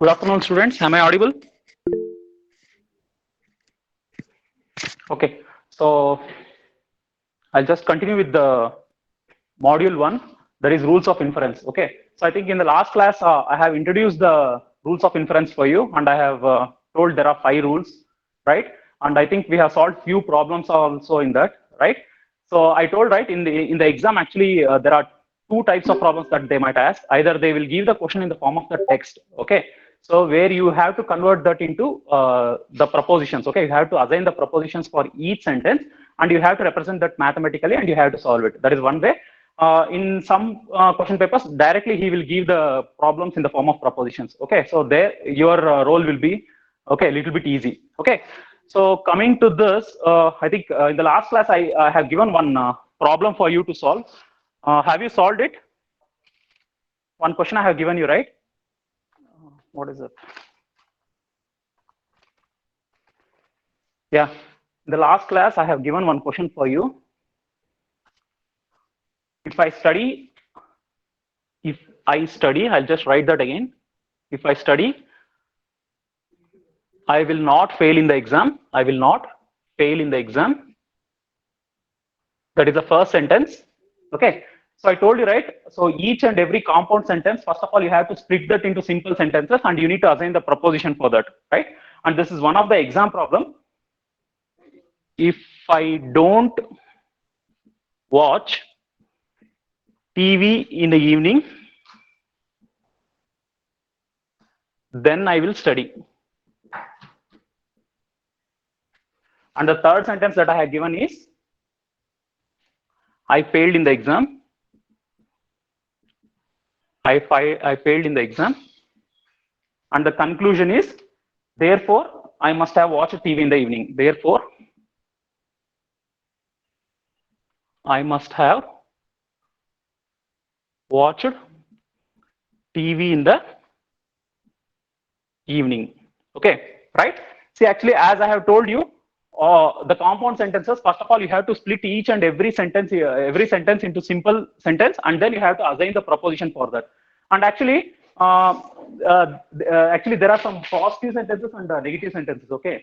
Good afternoon, students. Am I audible? Okay, so I'll just continue with the module one. That is rules of inference. Okay, so I think in the last class I have introduced the rules of inference for you, and I have told there are 5 rules, right? And I think we have solved few problems also in that, right? So I told right in the exam actually there are 2 types of problems that they might ask. Either they will give the question in the form of the text, okay? So where you have to convert that into the propositions, okay? You have to assign the propositions for each sentence, and you have to represent that mathematically, and you have to solve it. That is one way. In some question papers, directly he will give the problems in the form of propositions. Okay, so there your role will be okay a little bit easy. Okay, so coming to this, I think in the last class I have given one problem for you to solve. Have you solved it? One question I have given you, right? What is it? Yeah, in the last class I have given one question for you. If I study, I'll just write that again. If I study, I will not fail in the exam. I will not fail in the exam. That is the first sentence. Okay. So I told you, right? So each and every compound sentence, first of all, you have to split that into simple sentences, and you need to assign the proposition for that, right? And this is one of the exam problem. If I don't watch TV in the evening, then I will study. And the third sentence that I have given is, I failed in the exam. I failed in the exam. And the conclusion is, therefore, I must have watched TV in the evening. Therefore, I must have watched TV in the evening. Okay, right? See, actually, as I have told you, the compound sentences, first of all, you have to split each and every sentence into simple sentence, and then you have to assign the proposition for that. And actually, there are some positive sentences and negative sentences. Okay.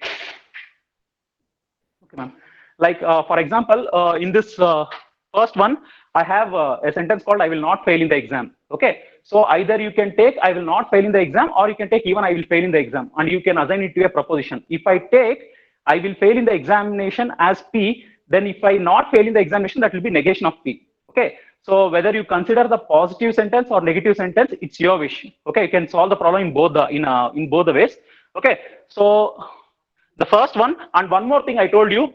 Okay, ma'am. Like, for example, in this first one, I have a sentence called I will not fail in the exam. Okay. So either you can take I will not fail in the exam, or you can take even I will fail in the exam, and you can assign it to a proposition. If I take I will fail in the examination as P, then if I not fail in the examination, that will be negation of P. Okay. So whether you consider the positive sentence or negative sentence, it's your wish. Okay. You can solve the problem in both the in both the ways. Okay. So the first one, and one more thing I told you,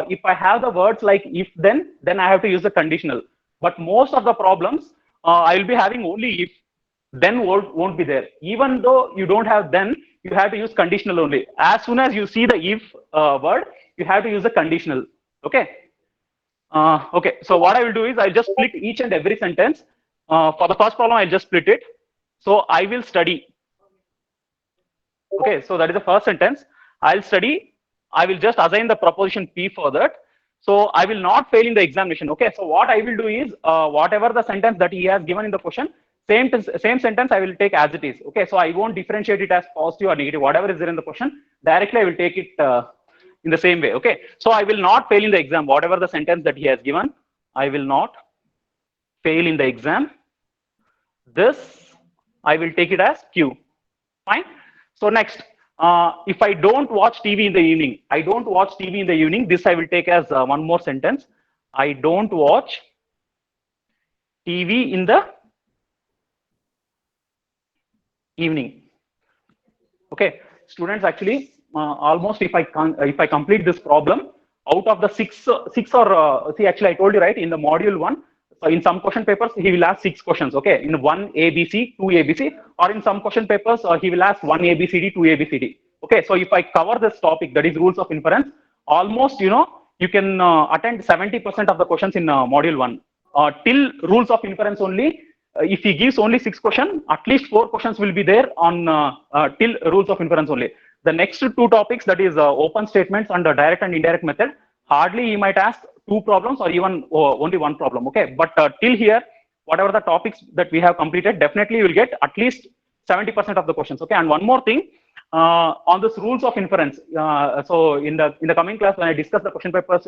if I have the words like if then I have to use the conditional. But most of the problems, I will be having only if, then won't be there. Even though you don't have then, you have to use conditional only. As soon as you see the if word, you have to use the conditional. Okay. Okay. So what I will do is I'll just split each and every sentence. For the first problem, I'll just split it. So I will study. Okay. So that is the first sentence. I'll study. I will just assign the proposition P for that. So I will not fail in the examination. Okay. So what I will do is whatever the sentence that he has given in the question, same sentence I will take as it is. Okay. So I won't differentiate it as positive or negative. Whatever is there in the question, directly I will take it in the same way. Okay. So I will not fail in the exam. Whatever the sentence that he has given, I will not fail in the exam. This I will take it as Q. Fine. So next. If I don't watch TV in the evening, I don't watch TV in the evening. This I will take as one more sentence. I don't watch TV in the evening. Okay, students. Actually, almost if I complete this problem, out of the six or see, actually I told you right in the module one. So in some question papers he will ask 6 questions. Okay, in one ABC, 2 ABC, or in some question papers he will ask 1 ABCD, 2 ABCD. Okay, so if I cover this topic, that is rules of inference, almost you can attend 70% of the questions in module one. Till rules of inference only. If he gives only 6 questions, at least 4 questions will be there on till rules of inference only. The next 2 topics, that is open statements and direct and indirect method, hardly he might ask 2 problems or even only 1 problem. Okay, but till here, whatever the topics that we have completed, definitely you will get at least 70% of the questions. Okay, and one more thing, on this rules of inference. So in the coming class, when I discuss the question papers,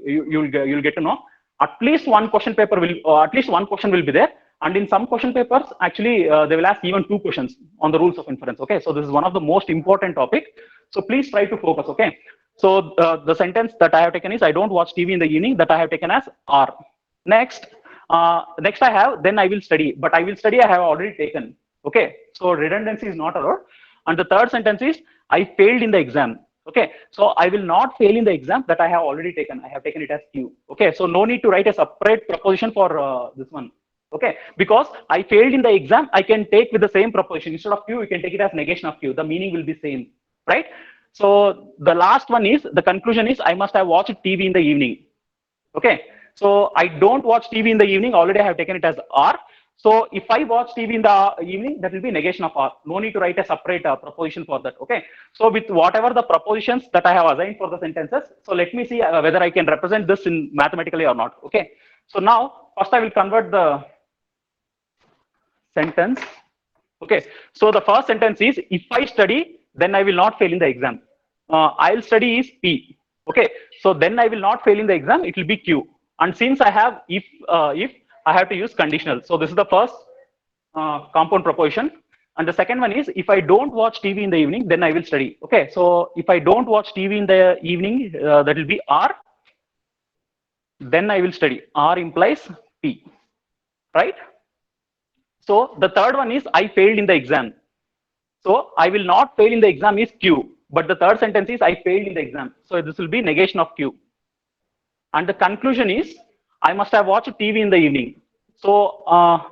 you'll get to know at least one question paper will, at least one question will be there. And in some question papers, actually, they will ask even 2 questions on the rules of inference. Okay, so this is one of the most important topic. So please try to focus. Okay, so the sentence that I have taken is, I don't watch TV in the evening. That I have taken as R. Next, next I have, then I will study. But I will study, I have already taken. Okay, so redundancy is not allowed. And the third sentence is, I failed in the exam. Okay, so I will not fail in the exam, that I have already taken. I have taken it as Q. Okay, so no need to write a separate proposition for this one. Okay, because I failed in the exam, I can take with the same proposition. Instead of Q, you can take it as negation of Q. The meaning will be same, right? So the last one is, the conclusion is, I must have watched TV in the evening. Okay, so I don't watch TV in the evening. Already I have taken it as R. So if I watch TV in the evening, that will be negation of R. No need to write a separate proposition for that. Okay, so with whatever the propositions that I have assigned for the sentences, so let me see whether I can represent this in mathematically or not. Okay, so now first I will convert the sentence. Okay, so the first sentence is, if I study, then I will not fail in the exam. I'll study is P. Okay, so then I will not fail in the exam, it will be Q. And since I have if I have to use conditional. So this is the first compound proposition. And the second one is, if I don't watch TV in the evening, then I will study. Okay, so if I don't watch TV in the evening, that will be R. Then I will study. R implies P, right? So the third one is, I failed in the exam. So I will not fail in the exam is Q. But the third sentence is, I failed in the exam. So this will be negation of Q. And the conclusion is, I must have watched TV in the evening. So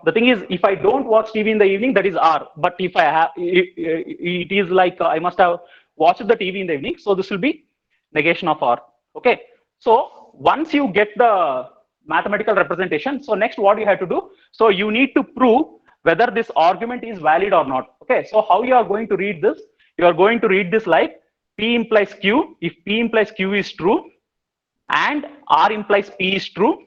the thing is, if I don't watch TV in the evening, that is R. But if I have, it is like I must have watched the TV in the evening. So this will be negation of R. Okay. So once you get the mathematical representation, so next what you have to do? So you need to prove whether this argument is valid or not. Okay. So how you are going to read this? You are going to read this like P implies Q. If P implies Q is true, and R implies P is true,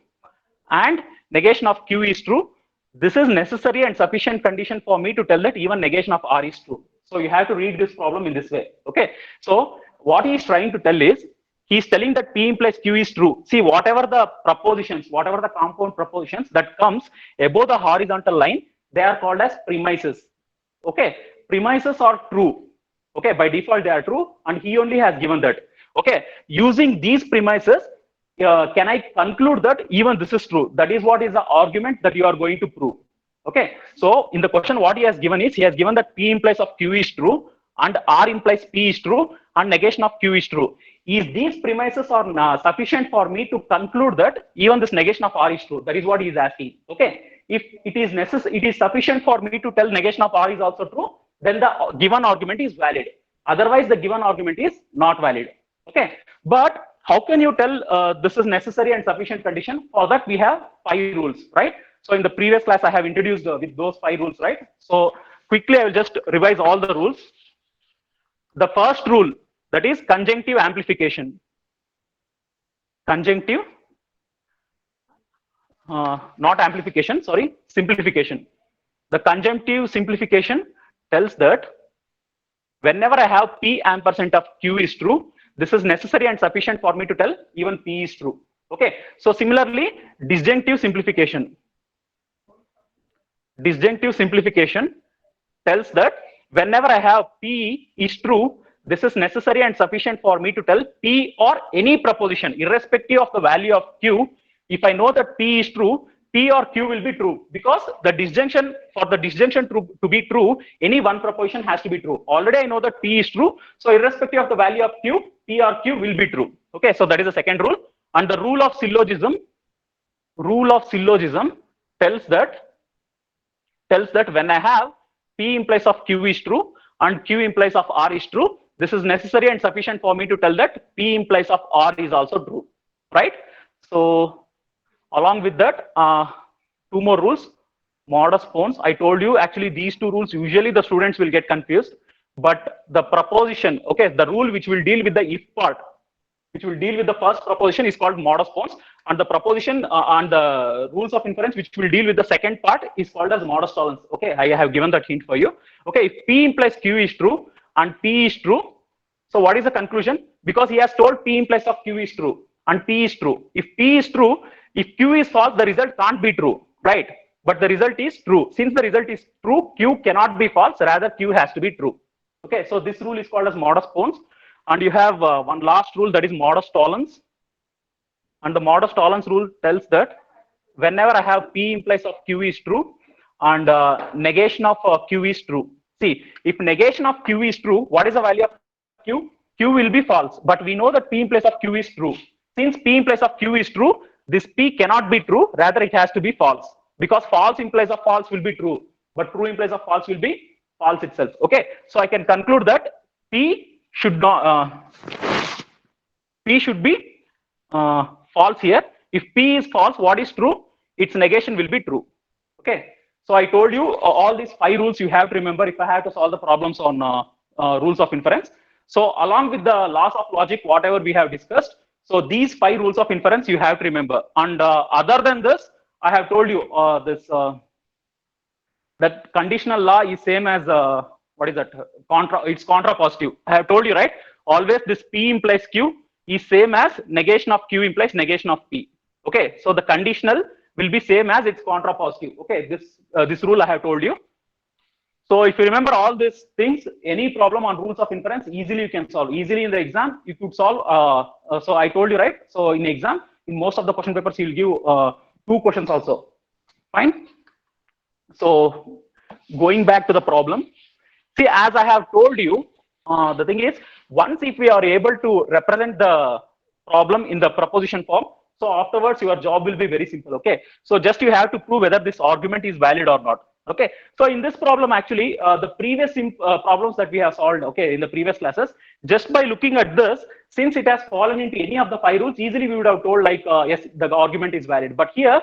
and negation of Q is true, this is necessary and sufficient condition for me to tell that even negation of R is true. So you have to read this problem in this way. Okay. So what he is trying to tell is, he is telling that P implies Q is true. See, whatever the propositions, whatever the compound propositions that comes above the horizontal line, they are called as premises. Okay. Premises are true. Okay, by default they are true, and he only has given that. Okay, using these premises, can I conclude that even this is true? That is what is the argument that you are going to prove. Okay, so in the question what he has given is, he has given that P implies of Q is true, and R implies P is true, and negation of Q is true. Is these premises are sufficient for me to conclude that even this negation of R is true? That is what he is asking. Okay, if it is necessary, it is sufficient for me to tell negation of R is also true, then the given argument is valid. Otherwise, the given argument is not valid. Okay, but how can you tell this is necessary and sufficient condition? For that, we have 5 rules, right? So in the previous class, I have introduced with those 5 rules, right? So quickly, I will just revise all the rules. The first rule, that is conjunctive amplification. Conjunctive, not amplification, sorry, simplification. The conjunctive simplification tells that whenever I have P ampersand of Q is true, this is necessary and sufficient for me to tell even P is true. Okay. So similarly, disjunctive simplification. Disjunctive simplification tells that whenever I have P is true, this is necessary and sufficient for me to tell P or any proposition, irrespective of the value of Q. If I know that P is true, P or Q will be true, because the disjunction, for the disjunction to be true, any one proposition has to be true. Already I know that P is true, so irrespective of the value of Q, P or Q will be true. Okay, so that is the second rule. And the rule of syllogism tells that when I have P implies of Q is true and Q implies of R is true, this is necessary and sufficient for me to tell that P implies of R is also true, right? So along with that, 2 more rules. Modus pons. I told you actually these 2 rules, usually the students will get confused, but the proposition, okay, the rule which will deal with the if part, which will deal with the first proposition is called mod of Pons, and the proposition and the rules of inference which will deal with the second part is called as mod of tolerance. Okay, I have given that hint for you. Okay, if P implies Q is true and P is true, so what is the conclusion? Because he has told P implies of Q is true and P is true. If P is true, if Q is false, the result can't be true, right? But the result is true. Since the result is true, Q cannot be false, rather Q has to be true. Okay, so this rule is called as mod of Pons. And you have one last rule, that is mod of tolerance. And the mod of tolerance rule tells that whenever I have P implies of Q is true and negation of Q is true. See, if negation of Q is true, what is the value of Q? Q will be false. But we know that P implies of Q is true. Since P implies of Q is true, this P cannot be true. Rather, it has to be false. Because false implies of false will be true. But true implies of false will be false itself. Okay. So I can conclude that P should not P should be false here. If P is false, what is true? Its negation will be true. Okay. So I told you all these 5 rules you have to remember if I have to solve the problems on rules of inference. So along with the laws of logic, whatever we have discussed, so these 5 rules of inference you have to remember. And other than this, I have told you this that conditional law is same as what is that contra, it's contrapositive. I have told you, right? Always this P implies Q is same as negation of Q implies negation of P. Okay, so the conditional will be same as its contrapositive. Okay, this rule I have told you. So if you remember all these things, any problem on rules of inference easily you can solve. Easily in the exam you could solve. So I told you, right? So in exam, in most of the question papers he will give 2 questions also. Fine. So going back to the problem, see, as I have told you, the thing is, once if we are able to represent the problem in the proposition form, so afterwards your job will be very simple. Okay, so just you have to prove whether this argument is valid or not. Okay, so in this problem actually the previous problems that we have solved, okay, in the previous classes, just by looking at this, since it has fallen into any of the 5 rules, easily we would have told like yes, the argument is valid. But here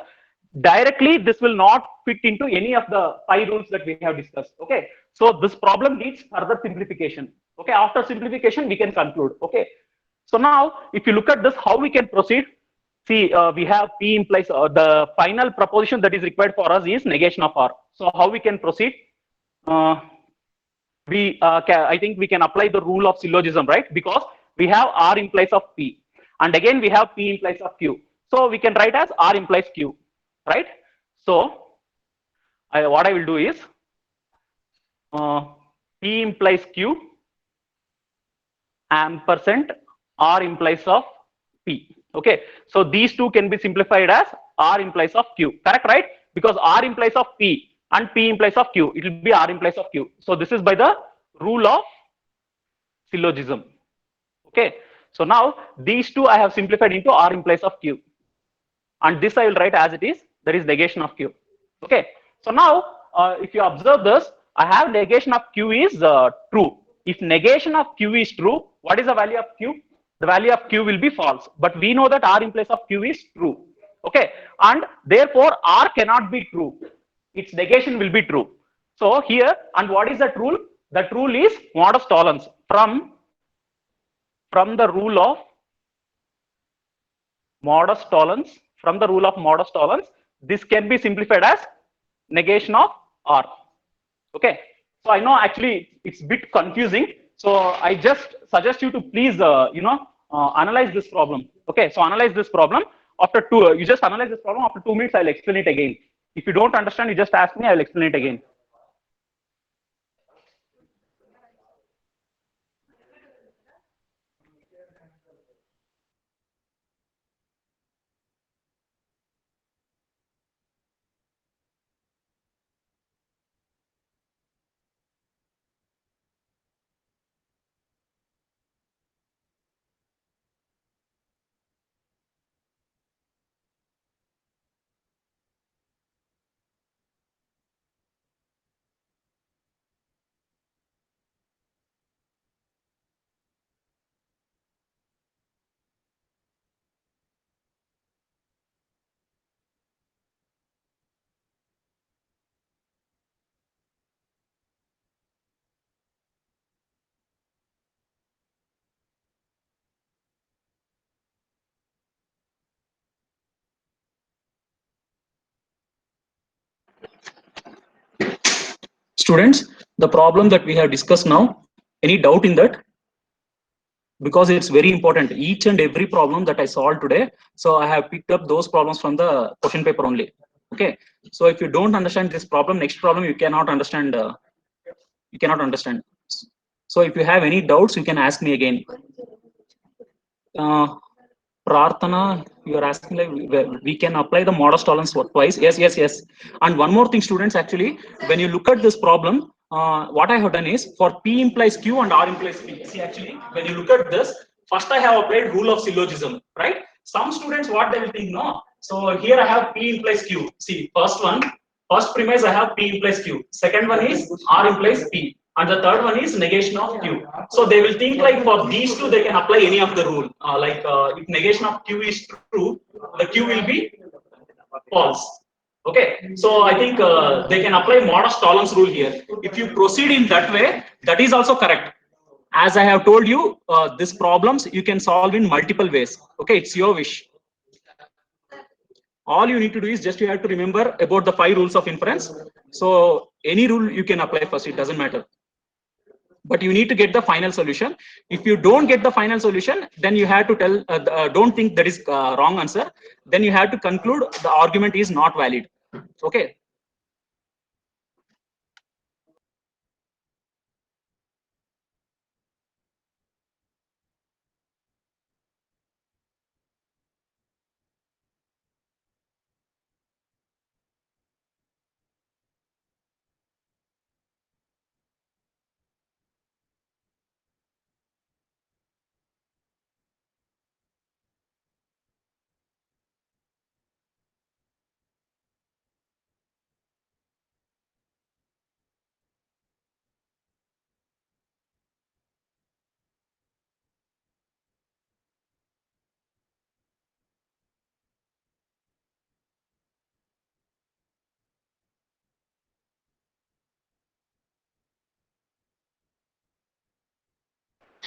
directly this will not fit into any of the 5 rules that we have discussed. Okay, so this problem needs further simplification. Okay, after simplification we can conclude. Okay, so now if you look at this, how we can proceed? See, we have P implies the final proposition that is required for us is negation of R. So how we can proceed? I think we can apply the rule of syllogism, right? Because we have R implies of P, and again we have P implies of Q. So we can write as R implies Q, right? So what I will do is P implies Q ampersand R implies of P. Okay, so these two can be simplified as R implies of Q, correct, right? Because R implies of P and P implies of Q, it will be R implies of Q. So this is by the rule of syllogism. Okay, so now these two I have simplified into R implies of Q, and this I will write as it is, that is negation of Q. Okay, so now if you observe this, I have negation of Q is true. If negation of Q is true, what is the value of Q? The value of Q will be false, but we know that R implies of Q is true. Okay, and therefore R cannot be true. Its negation will be true. So here, and what is that rule? That rule is modus tollens from the rule of modus tollens. From the rule of modus tollens, this can be simplified as negation of R. Okay, so I know actually it's a bit confusing, so I just suggest you to please analyze this problem. Okay, so analyze this problem. After you just analyze this problem. After 2 minutes I'll explain it again. If you don't understand, you just ask me, I'll explain it again. Students, the problem that we have discussed now, any doubt in that? Because it's very important, each and every problem that I solved today, so I have picked up those problems from the question paper only. Okay, so if you don't understand this problem, next problem you cannot understand. So if you have any doubts, you can ask me again. Uh, Prarthana, you are asking like we can apply the modus tollens twice. Yes, yes, yes. And one more thing, students, actually, when you look at this problem, what I have done is for P implies Q and R implies P. See, actually, when you look at this, first I have applied rule of syllogism, right? Some students, what they will think, no. So here I have P implies Q. See, first premise I have P implies Q. Second one is R implies P. And the third one is negation of Q. So they will think like for these two, they can apply any of the rule. If negation of Q is true, the Q will be false. Okay, so I think they can apply modus tollens rule here. If you proceed in that way, that is also correct. As I have told you, these problems you can solve in multiple ways. Okay, it's your wish. All you need to do is just you have to remember about the 5 rules of inference. So any rule you can apply first, it doesn't matter. But you need to get the final solution. If you don't get the final solution, then you have to tell, don't think that is wrong answer. Then you have to conclude the argument is not valid. Okay.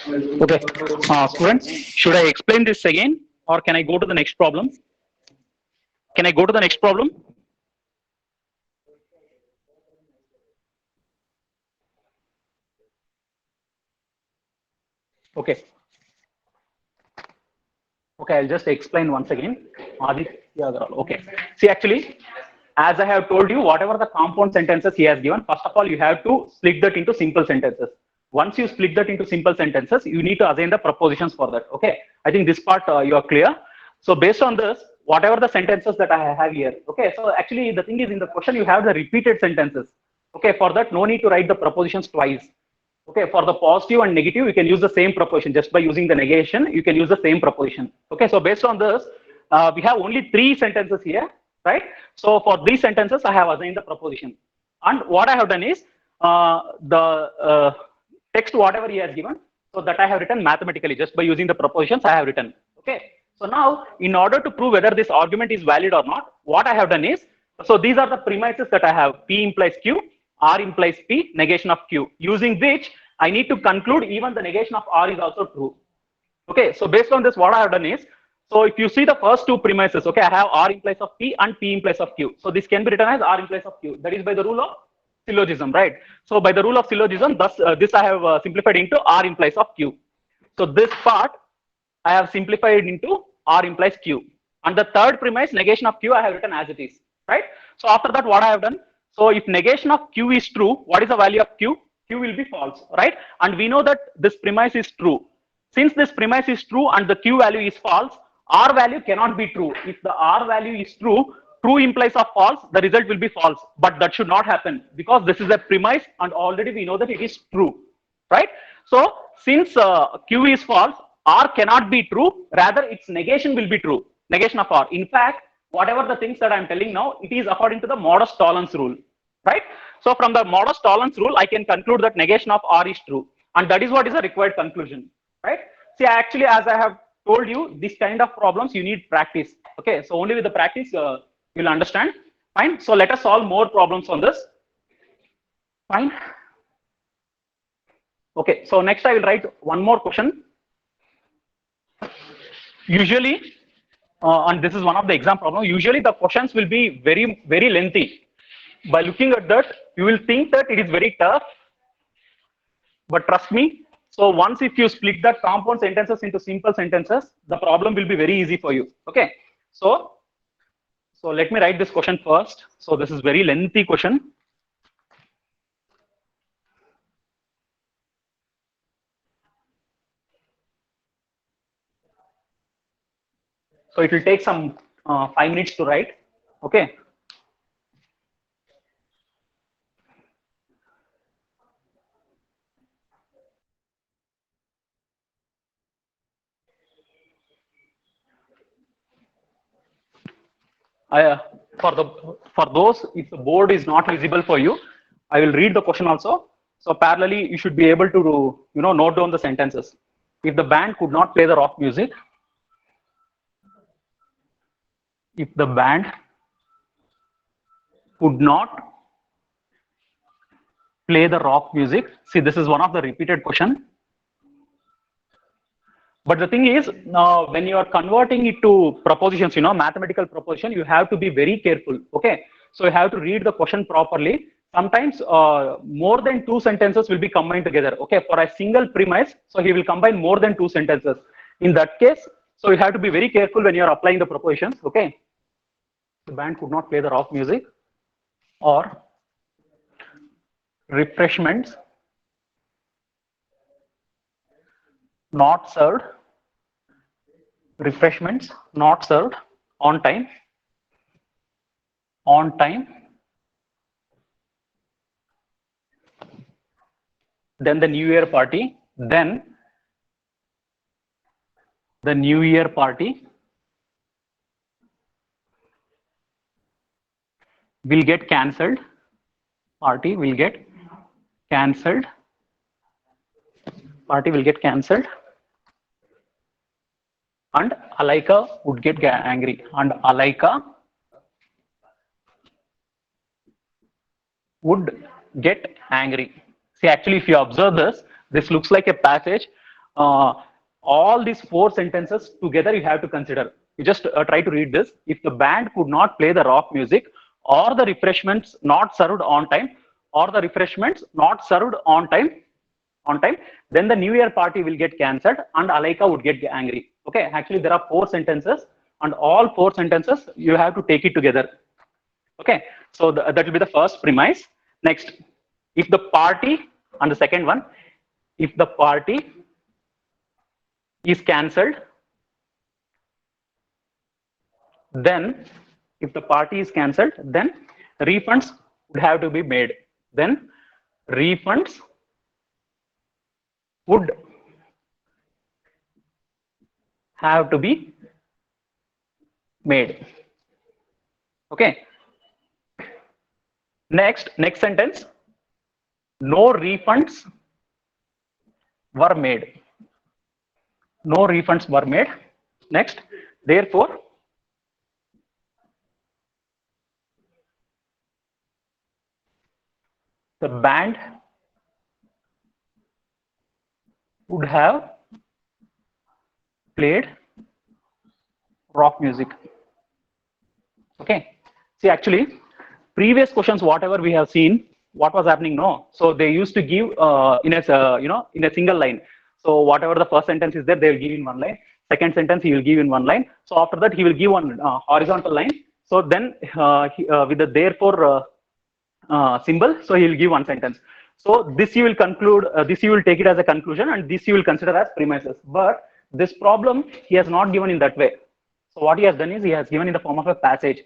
Okay, students, should I explain this again or can I go to the next problem? Can I go to the next problem? Okay. Okay, I'll just explain once again. Okay. See, actually, as I have told you, whatever the compound sentences he has given, first of all, you have to split that into simple sentences. Once you split that into simple sentences, you need to assign the propositions for that. Okay. I think this part you are clear. So based on this, whatever the sentences that I have here. Okay. So actually, the thing is in the question, you have the repeated sentences. Okay. For that, no need to write the propositions twice. Okay, for the positive and negative, you can use the same proposition. Just by using the negation, you can use the same proposition. Okay, so based on this, we have only 3 sentences here, right? So for these sentences, I have assigned the proposition. And what I have done is, the text, whatever he has given, so that I have written mathematically, just by using the propositions I have written. Okay, so now, in order to prove whether this argument is valid or not, what I have done is, so these are the premises that I have. P implies Q, R implies P, negation of Q, using which I need to conclude even the negation of R is also true. Okay, so based on this, what I have done is, so if you see the first 2 premises, okay, I have R implies of P and P implies of Q. So this can be written as R implies of Q. That is by the rule of syllogism, right? So by the rule of syllogism, thus this I have simplified into R implies of Q. So this part I have simplified into R implies Q. And the third premise, negation of Q, I have written as it is, right? So after that, what I have done? So if negation of Q is true, what is the value of Q? Q will be false, right? And we know that this premise is true. Since this premise is true and the Q value is false, R value cannot be true. If the R value is true, true implies of false, the result will be false. But that should not happen because this is a premise and already we know that it is true, right? So since Q is false, R cannot be true, rather its negation will be true, negation of R. In fact, whatever the things that I'm telling now, it is according to the modus tollens rule, right? So from the modus tollens rule, I can conclude that negation of R is true. And that is what is the required conclusion, right? See, actually, as I have told you, this kind of problems, you need practice. Okay, so only with the practice, you'll understand. Fine. So let us solve more problems on this. Fine. Okay, so next I will write one more question. Usually, and this is one of the exam problems, usually the questions will be very lengthy. by looking at that, you will think that it is very tough, but trust me. So once if you split that compound sentences into simple sentences, the problem will be very easy for you. Okay. So, so let me write this question first. So this is very lengthy question. So it will take some 5 minutes to write. Okay. I, for those, if the board is not visible for you, I will read the question also. So parallelly, you should be able to note down the sentences. If the band could not play the rock music, if the band could not play the rock music, see this is one of the repeated question. But the thing is, when you are converting it to propositions, mathematical proposition, you have to be very careful. Okay, so you have to read the question properly. Sometimes more than two sentences will be combined together. Okay, for a single premise, so he will combine more than two sentences. In that case, so you have to be very careful when you are applying the propositions. Okay, the band could not play the rock music, or refreshments not served, refreshments not served on time, on time. Then the New Year party, then the New Year party will get cancelled. Party will get cancelled. Party will get cancelled. And Alaika would get angry. And Alaika would get angry. See, actually, if you observe this, this looks like a passage. All these four sentences together you have to consider. You just try to read this. If the band could not play the rock music, or the refreshments not served on time, or the refreshments not served on time, then the New Year party will get cancelled and Alaika would get angry. Okay, actually there are four sentences, and all four sentences you have to take it together. Okay, so that will be the first premise. Next, if the party, and the second one, if the party is cancelled, then if the party is cancelled, then refunds would have to be made. Then refunds would have to be made. Okay. Next sentence, no refunds were made. No refunds were made. Next, therefore, the band would have played rock music. Okay. See, actually, previous questions, whatever we have seen, what was happening? No. So they used to give in a single line. So whatever the first sentence is there, they will give in one line. Second sentence he will give in one line. So after that he will give one horizontal line. So then with the therefore symbol, so he will give one sentence. So this you will conclude, this you will take it as a conclusion, and this you will consider as premises. But this problem he has not given in that way. So what he has done is he has given in the form of a passage.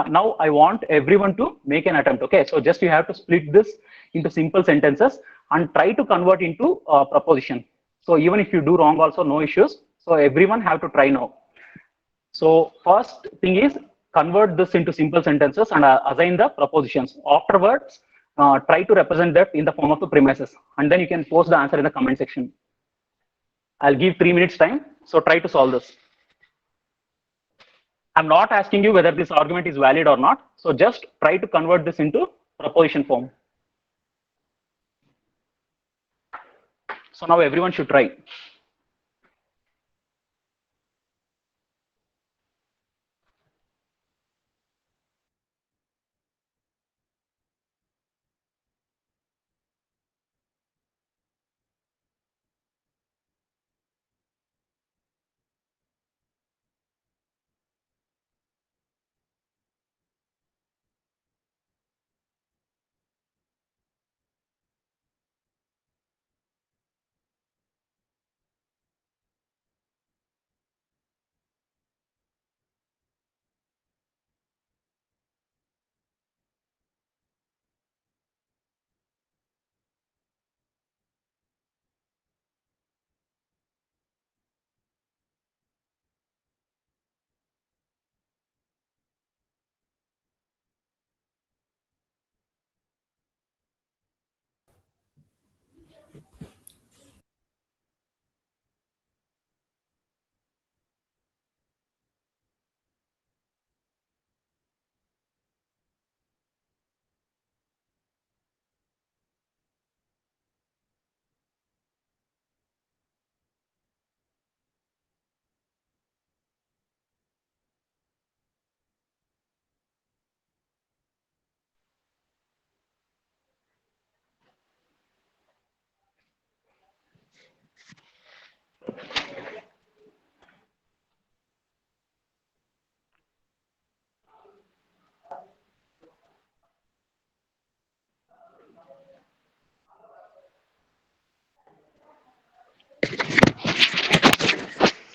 Now I want everyone to make an attempt. Okay, so just you have to split this into simple sentences and try to convert into proposition. So even if you do wrong also, no issues. So everyone have to try now. So first thing is convert this into simple sentences and assign the propositions. Afterwards, try to represent that in the form of the premises, and then you can post the answer in the comment section. I'll give 3 minutes time. So try to solve this. I'm not asking you whether this argument is valid or not. So just try to convert this into proposition form. So now everyone should try.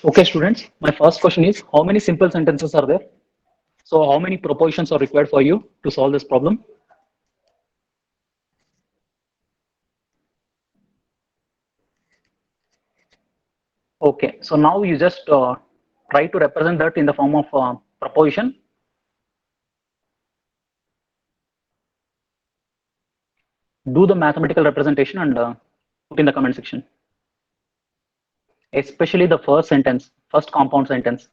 Okay, students, my first question is how many simple sentences are there? So how many propositions are required for you to solve this problem? Okay, so now you just try to represent that in the form of proposition. Do the mathematical representation and put in the comment section. Especially the first sentence, first compound sentence.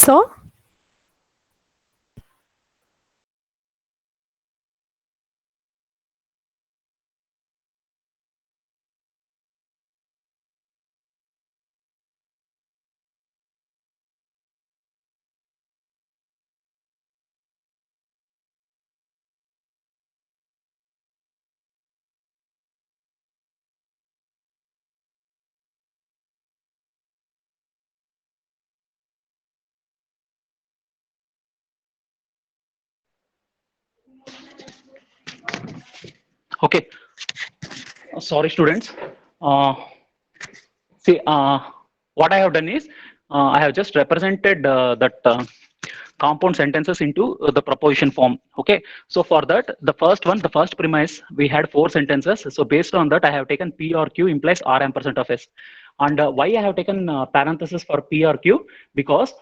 sir. Okay. Sorry, students. Uh, See, what I have done is I have just represented that compound sentences into the proposition form. Okay. So for that, the first one, the first premise, we had four sentences. So based on that, I have taken P or Q implies R ampersand of S. And why I have taken parenthesis for P or Q? Because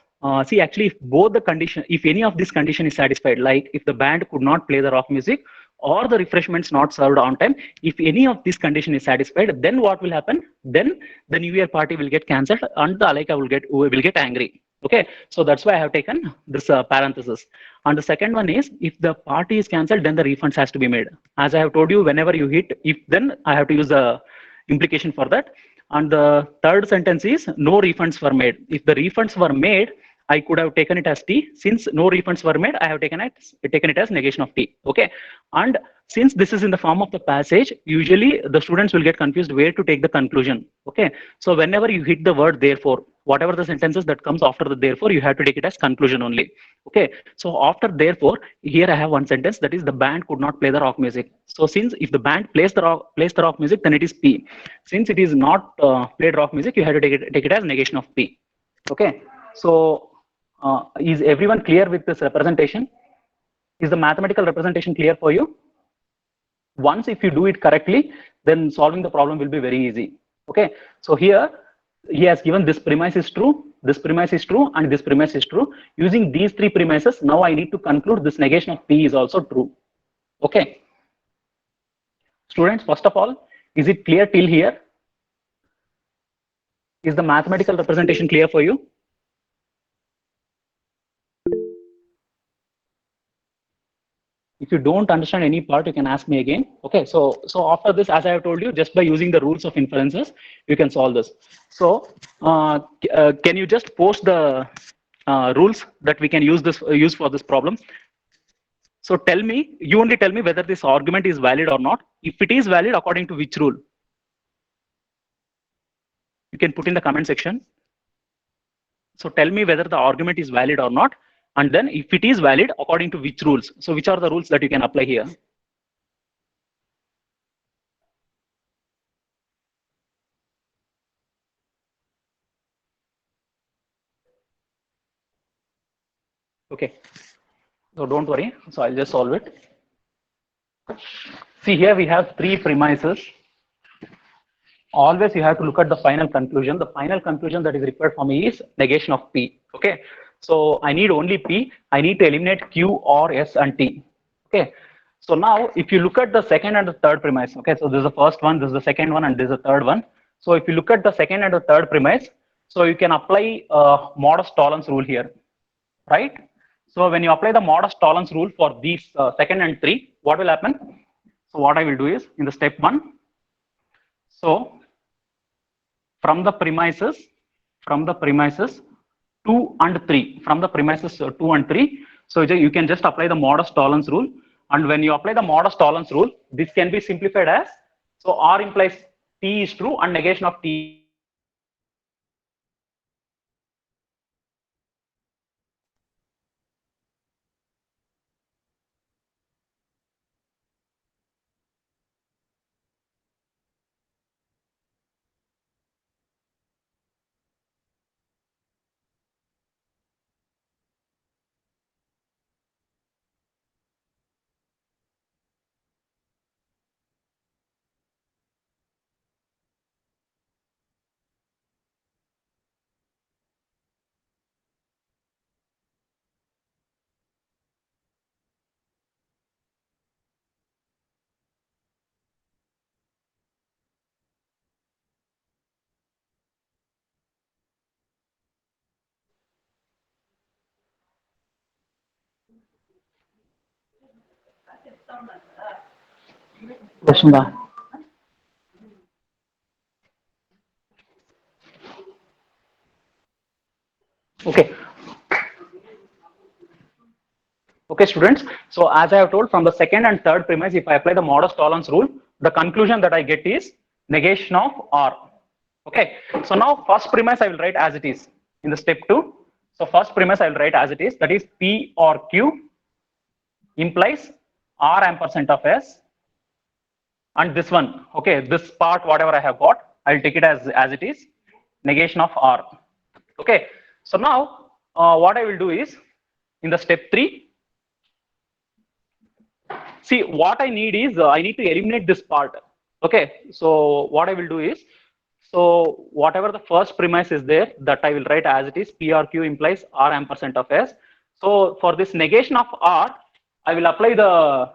see, actually, if both the condition, if any of this condition is satisfied, like if the band could not play the rock music or the refreshments not served on time, if any of this condition is satisfied, then what will happen? Then the New Year party will get cancelled and the Alaika will get angry. Okay, so that's why I have taken this parenthesis. And the second one is if the party is cancelled, then the refunds has to be made. As I have told you, whenever you hit if, then I have to use the implication for that. And the third sentence is no refunds were made. If the refunds were made, I could have taken it as T. Since no refunds were made, I have taken it as negation of T. Okay. And since this is in the form of the passage, usually the students will get confused where to take the conclusion. Okay. So whenever you hit the word therefore, whatever the sentences that comes after the therefore, you have to take it as conclusion only. Okay. So after therefore, here I have one sentence that is the band could not play the rock music. So since if the band plays the rock music, then it is P. Since it is not played rock music, you have to take it as negation of P. Okay. So is everyone clear with this representation? Is the mathematical representation clear for you? Once if you do it correctly, then solving the problem will be very easy. Okay. So here he has given this premise is true, this premise is true, and this premise is true. Using these three premises, now I need to conclude this negation of P is also true. Okay. Students, first of all, is it clear till here? Is the mathematical representation clear for you? If you don't understand any part, you can ask me again. Okay, so after this, as I have told you, just by using the rules of inferences, you can solve this. So can you just post the rules that we can use for this problem? So tell me, you only tell me whether this argument is valid or not. If it is valid, according to which rule? You can put in the comment section. So tell me whether the argument is valid or not. And then if it is valid, according to which rules? So which are the rules that you can apply here? Okay, so don't worry. So I'll just solve it. See, here we have three premises. Always you have to look at the final conclusion. The final conclusion that is required for me is negation of P. Okay, so I need only P. I need to eliminate Q, R, S, and T. Okay, so now if you look at the second and the third premise, okay, so this is the first one, this is the second one, and this is the third one. So if you look at the second and the third premise, so you can apply modus tollens rule here, right? So when you apply the modus tollens rule for these second and three, what will happen? So what I will do is in the step one, so from the premises 2 and 3, from the premises 2 and 3, so you can just apply the modus tollens rule. And when you apply the modus tollens rule, this can be simplified as, so R implies T is true and negation of T. Rashmi. Okay. Okay, students. So as I have told, from the second and third premise, if I apply the modus tollens rule, the conclusion that I get is negation of R. Okay. So now first premise I will write as it is in the step 2. So first premise I will write as it is, that is P or Q implies R ampersand of S, and this one, okay, this part whatever I have got, I'll take it as it is, negation of R. Okay. So now what I will do is, in the step 3, see what I need is I need to eliminate this part. Okay, so what I will do is, so whatever the first premise is there, that I will write as it is, P or Q implies R ampersand of S. So for this negation of R, I will apply the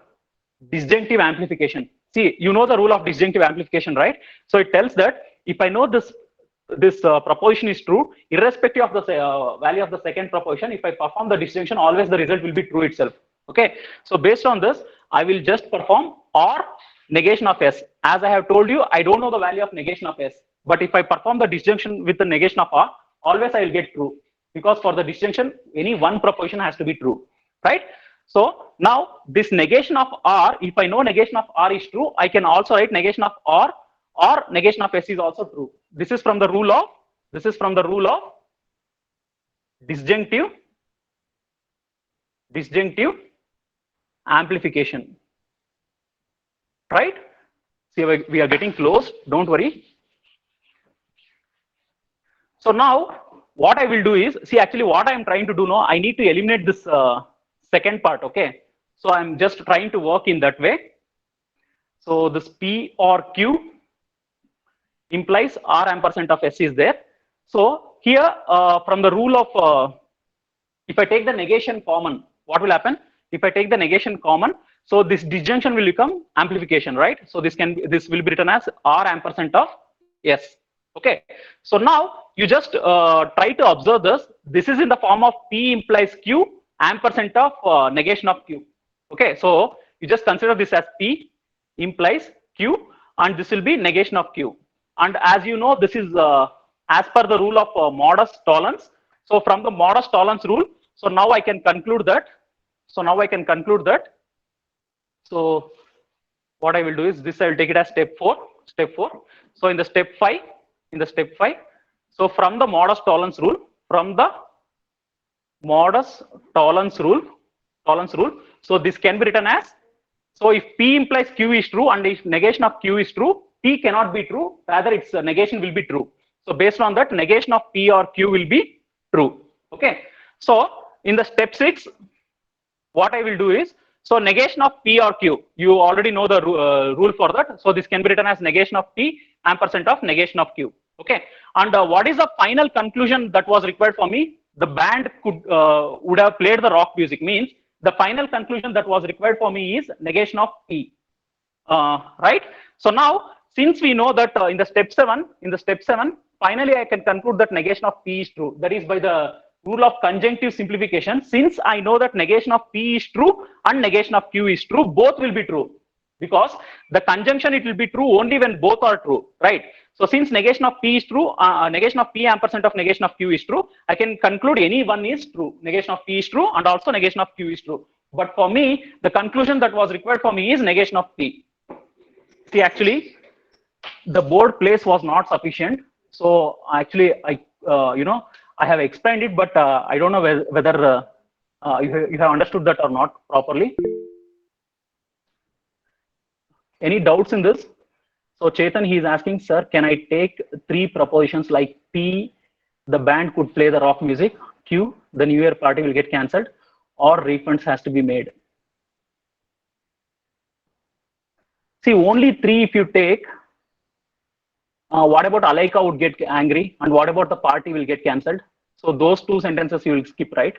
disjunctive amplification. See, you know the rule of disjunctive amplification, right? So it tells that if I know this proposition is true, irrespective of the value of the second proposition, if I perform the disjunction, always the result will be true itself. Okay, so based on this, I will just perform or negation of S. As I have told you, I don't know the value of negation of S, but if I perform the disjunction with the negation of R, always I will get true, because for the disjunction, any one proposition has to be true, right? So now this negation of R, if I know negation of R is true, I can also write negation of R or negation of S is also true. This is from the rule of disjunctive amplification, right? See, we are getting close, don't worry. So now what I will do is, see, actually what I am trying to do now, I need to eliminate this second part. Okay, so I'm just trying to work in that way. So this P or Q implies R ampersand of S is there. So here from the rule of if I take the negation common, what will happen? If I take the negation common, so this disjunction will become amplification, right? So this will be written as R ampersand of S. Okay. So now you just try to observe this. This is in the form of P implies Q ampersand of negation of Q. Okay. So you just consider this as P implies Q, and this will be negation of Q. And as you know, this is as per the rule of modus tollens. So from the modus tollens rule, so now I can conclude that. So what I will do is this, I will take it as step 4. So in the step 5, so from the modus tollens rule, so this can be written as, so if P implies Q is true and if negation of Q is true, P cannot be true, rather its negation will be true. So based on that, negation of P or Q will be true. Okay. So in the step 6, what I will do is, so negation of P or Q, you already know the rule for that. So this can be written as negation of P ampersand of negation of Q. Okay. And what is the final conclusion that was required for me? The band would have played the rock music, means the final conclusion that was required for me is negation of P. Right. So now, since we know that in the step 7, finally I can conclude that negation of P is true. That is by the rule of conjunctive simplification. Since I know that negation of P is true and negation of Q is true, both will be true, because the conjunction, it will be true only when both are true, right? So since negation of P is true, negation of P ampersand of negation of Q is true, I can conclude any one is true. Negation of P is true and also negation of Q is true. But for me, the conclusion that was required for me is negation of P. See, actually, the board place was not sufficient. So actually, I have explained it, but I don't know whether you have understood that or not properly. Any doubts in this? So Chetan, he is asking, sir, can I take 3 propositions like P, the band could play the rock music, Q, the New Year party will get cancelled, or refunds has to be made? See, only 3 if you take, what about Alaika would get angry, and what about the party will get cancelled? So those 2 sentences you will skip, right?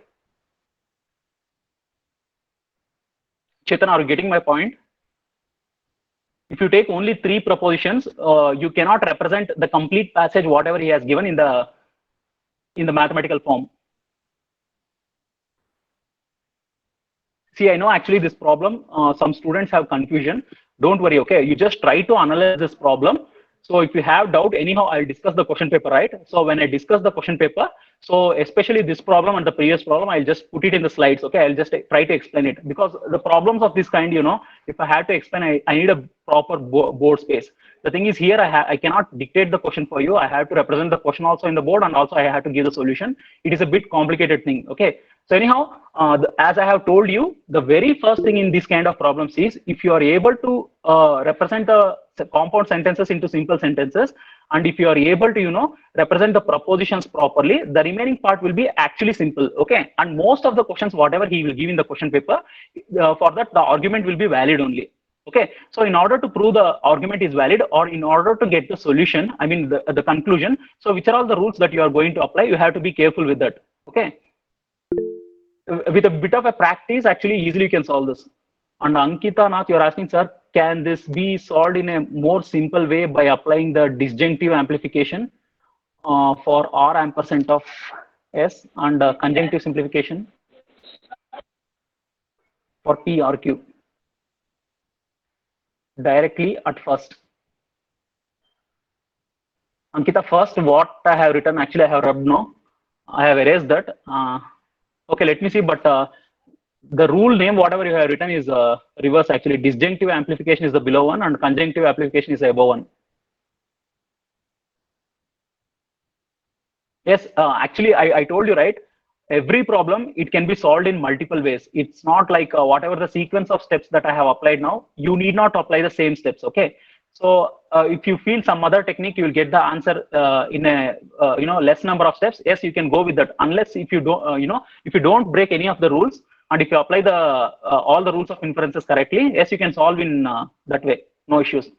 Chetan, are you getting my point? If you take only 3 propositions, you cannot represent the complete passage whatever he has given in the mathematical form. See, I know actually this problem, some students have confusion. Don't worry, okay? You just try to analyze this problem. So if you have doubt, anyhow, I'll discuss the question paper, right? So when I discuss the question paper, so especially this problem and the previous problem, I'll just put it in the slides, okay? I'll just try to explain it because the problems of this kind, if I had to explain, I need a proper board space. The thing is here, I cannot dictate the question for you. I have to represent the question also in the board and also I have to give the solution. It is a bit complicated thing, okay? So anyhow, as I have told you, the very first thing in this kind of problems is if you are able to represent the compound sentences into simple sentences, and if you are able to, represent the propositions properly, the remaining part will be actually simple, okay? And most of the questions, whatever he will give in the question paper, for that, the argument will be valid only. Okay, so in order to prove the argument is valid or in order to get the solution, I mean the conclusion, so which are all the rules that you are going to apply, you have to be careful with that, okay? With a bit of a practice, actually easily you can solve this. And Ankita Nath, you're asking, sir, can this be solved in a more simple way by applying the disjunctive amplification for R ampersand of S and conjunctive simplification for P or Q directly at first? Ankita, first what I have written, actually I have rubbed no. I have erased that. Okay, let me see, but the rule name, whatever you have written is reverse actually. Disjunctive amplification is the below one and conjunctive amplification is the above one. Yes, actually I told you, right? Every problem, it can be solved in multiple ways. It's not like whatever the sequence of steps that I have applied now, you need not apply the same steps, okay? So if you feel some other technique, you will get the answer in a less number of steps. Yes, you can go with that. Unless if you don't if you don't break any of the rules and if you apply the all the rules of inferences correctly, yes, you can solve in that way. No issues.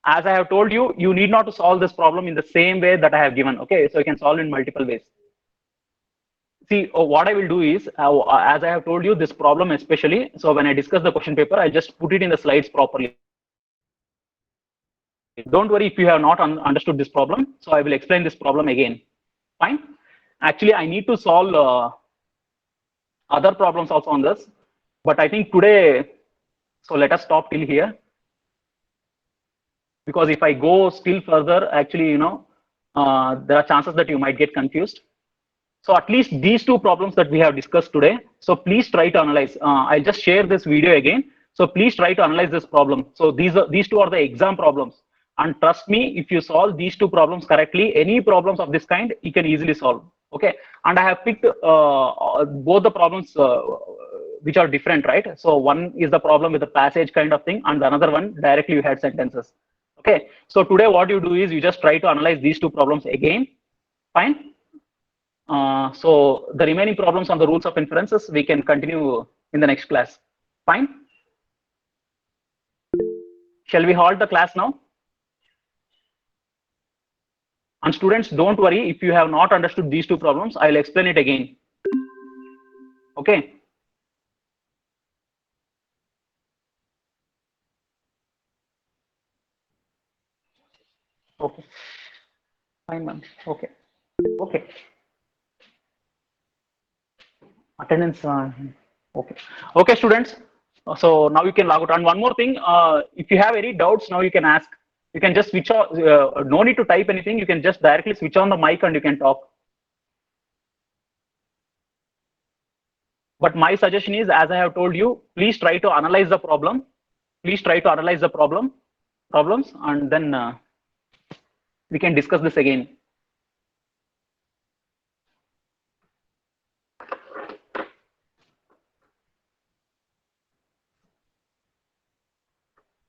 As I have told you, you need not to solve this problem in the same way that I have given. Okay, so you can solve in multiple ways. See, what I will do is, as I have told you, this problem especially. So when I discuss the question paper, I just put it in the slides properly. Don't worry if you have not understood this problem. So I will explain this problem again. Fine. Actually, I need to solve other problems also on this, but I think today, so let us stop till here. Because if I go still further, actually, there are chances that you might get confused. So at least these two problems that we have discussed today. So please try to analyze. I'll just share this video again. So please try to analyze this problem. So these two are the exam problems. And trust me, if you solve these two problems correctly, any problems of this kind, you can easily solve. Okay. And I have picked both the problems which are different, right? So one is the problem with the passage kind of thing, and another one directly you had sentences. Okay. So today what you do is you just try to analyze these two problems again. Fine. So the remaining problems on the rules of inferences, we can continue in the next class. Fine. Shall we halt the class now? And students, don't worry if you have not understood these two problems, I'll explain it again. Okay. Okay. Fine, ma'am. Okay. Okay. Attendance. Okay. Okay, students. So now you can log out. And one more thing, if you have any doubts, now you can ask. You can just switch on, no need to type anything. You can just directly switch on the mic and you can talk. But my suggestion is, as I have told you, please try to analyze the problem. Please try to analyze the problems, and then we can discuss this again.